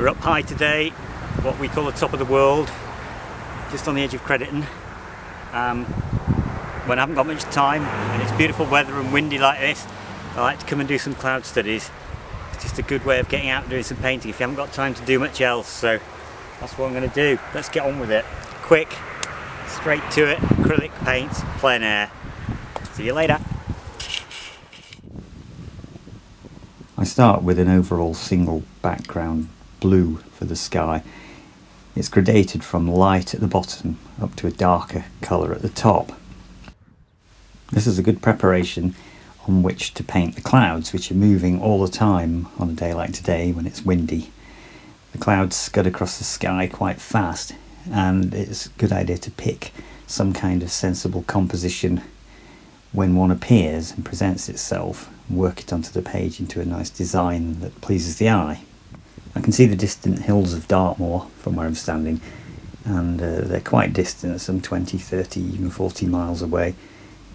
We're up high today, what we call the top of the world, just on the edge of Crediton. When I haven't got much time and it's beautiful weather and windy like this, I like to come and do some cloud studies. It's just a good way of getting out and doing some painting if you haven't got time to do much else. So that's what I'm going to do. Let's get on with it. Quick, straight to it, acrylic paints, plein air. See you later. I start with an overall single background blue for the sky. It's gradated from light at the bottom up to a darker colour at the top. This is a good preparation on which to paint the clouds, which are moving all the time on a day like today when it's windy. The clouds scud across the sky quite fast, and it's a good idea to pick some kind of sensible composition when one appears and presents itself, and work it onto the page into a nice design that pleases the eye. I can see the distant hills of Dartmoor from where I'm standing, and they're quite distant, some 20, 30, even 40 miles away.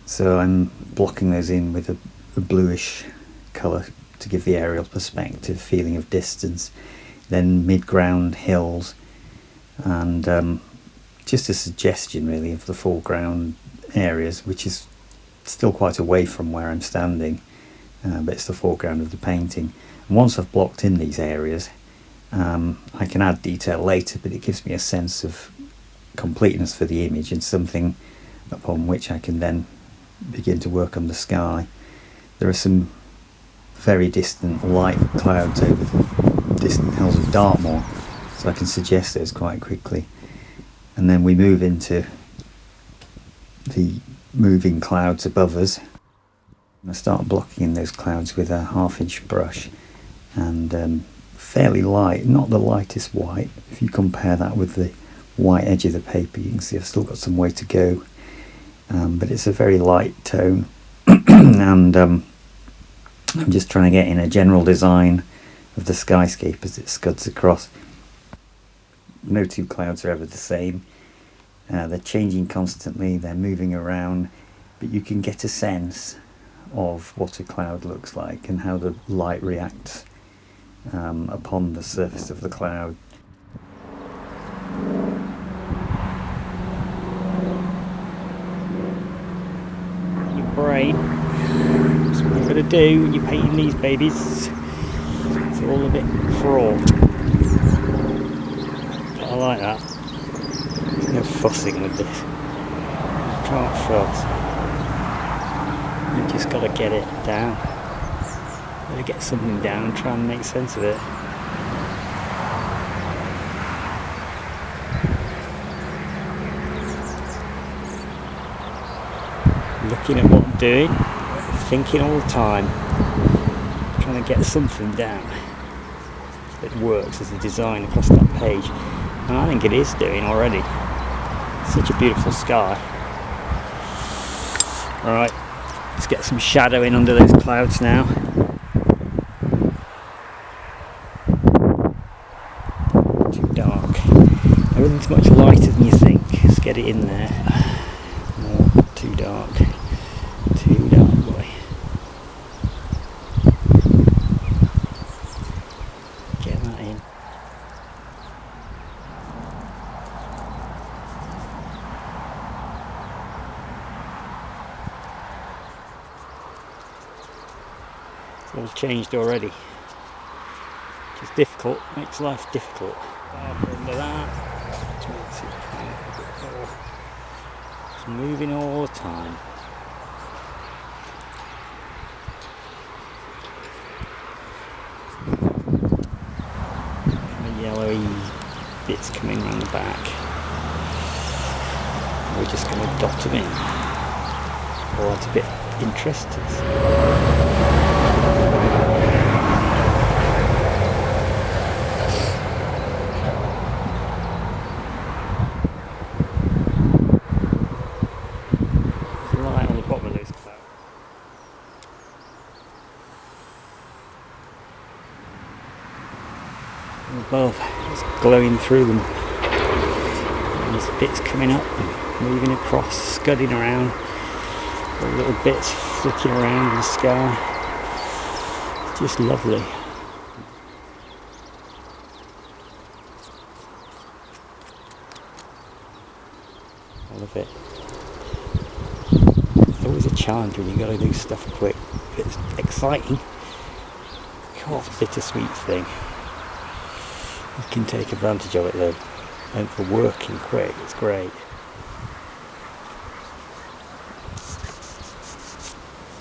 So I'm blocking those in with a bluish colour to give the aerial perspective, feeling of distance. Then mid-ground hills, and just a suggestion really of the foreground areas, which is still quite away from where I'm standing, but it's the foreground of the painting. And once I've blocked in these areas, I can add detail later, but it gives me a sense of completeness for the image and something upon which I can then begin to work on the sky. There are some very distant light clouds over the distant hills of Dartmoor, so I can suggest those quite quickly. And then we move into the moving clouds above us. I start blocking in those clouds with a 1/2" brush, and fairly light, not the lightest white. If you compare that with the white edge of the paper, you can see I've still got some way to go, but it's a very light tone. And I'm just trying to get in a general design of the skyscape as it scuds across. No two clouds are ever the same. They're changing constantly, they're moving around, but you can get a sense of what a cloud looks like and how the light reacts upon the surface of the cloud. Your brain, that's what you've got to do when you're painting these babies. It's all a bit fraught, but I like that. There's no fussing with this. You can't fuss. You just got to get it down. Got to get something down and try and make sense of it. Looking at what I'm doing, thinking all the time, trying to get something down that works as a design across that page. And I think it is doing already. Such a beautiful sky. Alright, let's get some shadow in under those clouds now. Too dark. Everything's much lighter than you think. Let's get it in there. No, too dark. Too dark, boy. Get that in. It's all changed already. Which is difficult, makes life difficult. Under that, which makes it kind of a bit more. It's moving all the time. The yellowy bits coming around the back. We're just going to dot them in. Oh, that's a bit interesting. Above, it's glowing through them. And there's bits coming up and moving across, scudding around. All little bits flicking around in the sky. It's just lovely. of it. It's always a challenge when you got to do stuff quick. It's exciting. God, it's a bittersweet thing. You can take advantage of it though, and for working quick, it's great.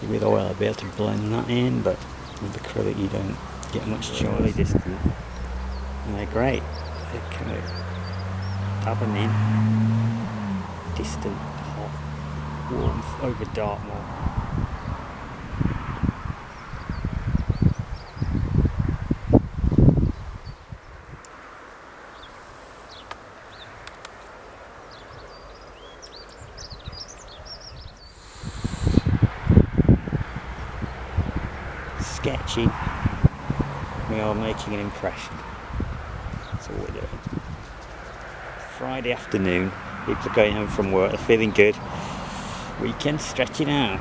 With oil I'll be able to blend that in, but with acrylic you don't get much choice distance. And they're great. They're kind of dabbing in distant hot warmth over Dartmoor. Sketchy, we are making an impression. That's all we're doing. Friday afternoon, people are going home from work, they're feeling good. Weekend stretching out.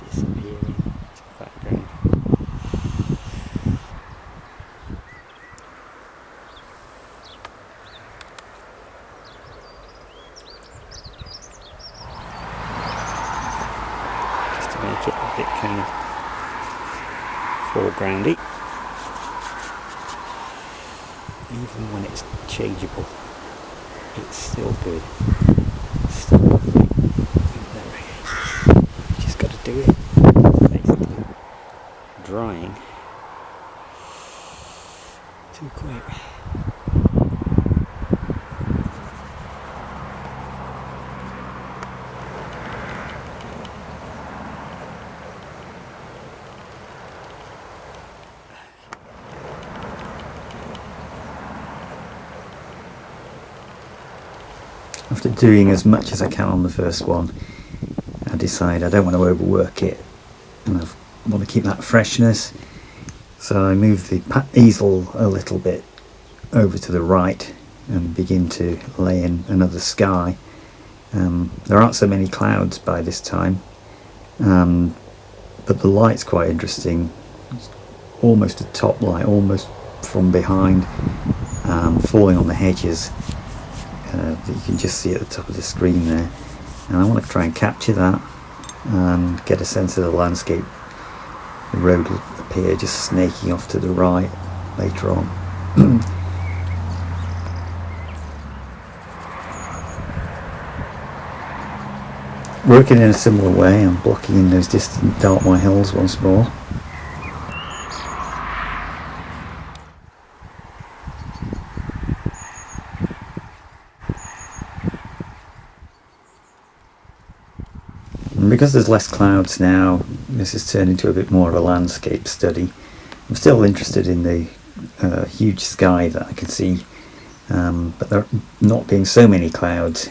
Disappearing into the background. Make it a bit kind of foregroundy, even when it's changeable, it's still good. It's still lovely. You just got to do it. Basically, drying too quick. After doing as much as I can on the first one, I decide I don't want to overwork it and I want to keep that freshness, so I move the easel a little bit over to the right and begin to lay in another sky. There aren't so many clouds by this time, but the light's quite interesting. It's almost a top light, almost from behind, falling on the hedges. That you can just see at the top of the screen there, and I want to try and capture that and get a sense of the landscape. The road will appear just snaking off to the right later on. Working in a similar way, I'm blocking in those distant Dartmoor hills once more. And because there's less clouds now, this has turned into a bit more of a landscape study. I'm still interested in the huge sky that I can see, but there not being so many clouds,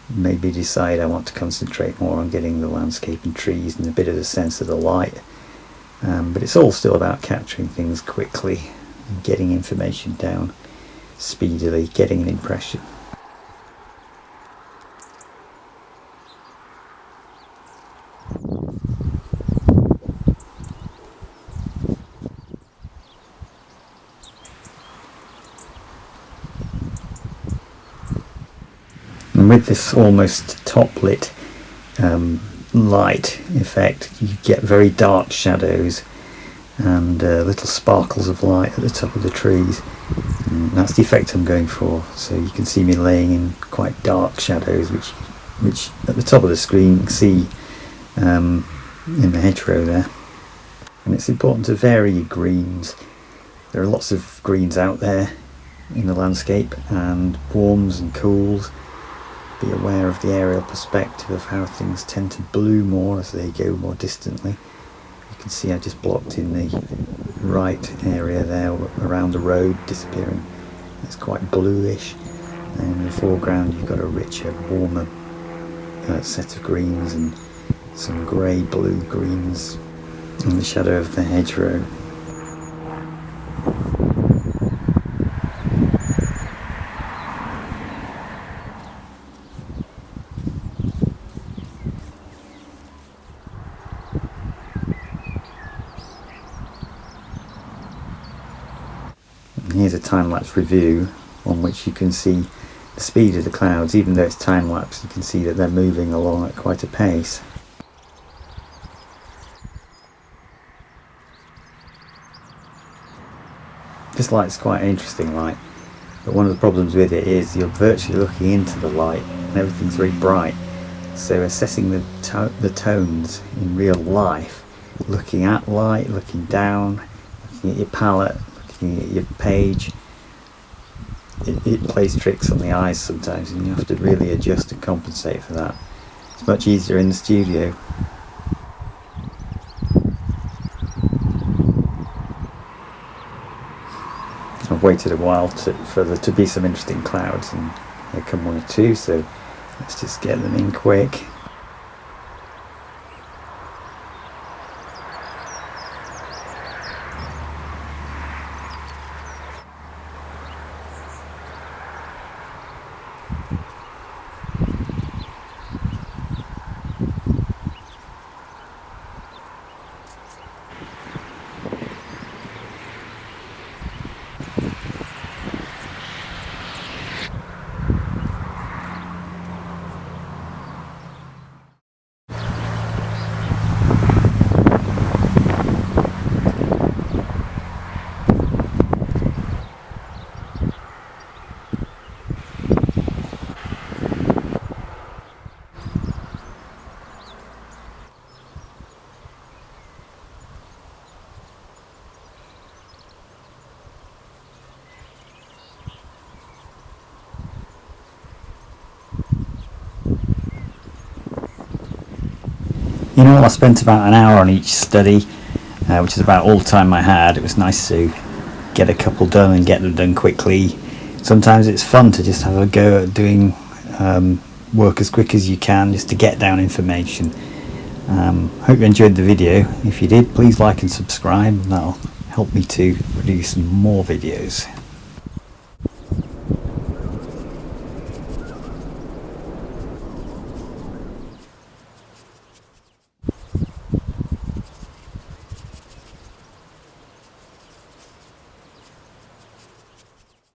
maybe decide I want to concentrate more on getting the landscape and trees and a bit of the sense of the light. But it's all still about capturing things quickly and getting information down speedily, getting an impression. And with this almost top lit light effect, you get very dark shadows and little sparkles of light at the top of the trees. And that's the effect I'm going for. So you can see me laying in quite dark shadows, which at the top of the screen you can see in the hedgerow there. And it's important to vary your greens. There are lots of greens out there in the landscape, and warms and cools. Be aware of the aerial perspective of how things tend to blue more as they go more distantly. You can see I just blocked in the right area there around the road, disappearing. It's quite bluish, and in the foreground you've got a richer, warmer set of greens and some grey blue greens in the shadow of the hedgerow. Here's a time-lapse review on which you can see the speed of the clouds. Even though it's time-lapse, you can see that they're moving along at quite a pace. This light's quite an interesting light, but one of the problems with it is you're virtually looking into the light and everything's very bright. So assessing the tones in real life, looking at light, looking down, looking at your palette, looking at your page, it plays tricks on the eyes sometimes, and you have to really adjust and compensate for that. It's much easier in the studio. I've waited a while for there to be some interesting clouds, and here come one or two, so let's just get them in quick. You know, I spent about an hour on each study, which is about all the time I had. It was nice to get a couple done and get them done quickly. Sometimes it's fun to just have a go at doing work as quick as you can, just to get down information. Hope you enjoyed the video. If you did, please like and subscribe, and that'll help me to produce more videos.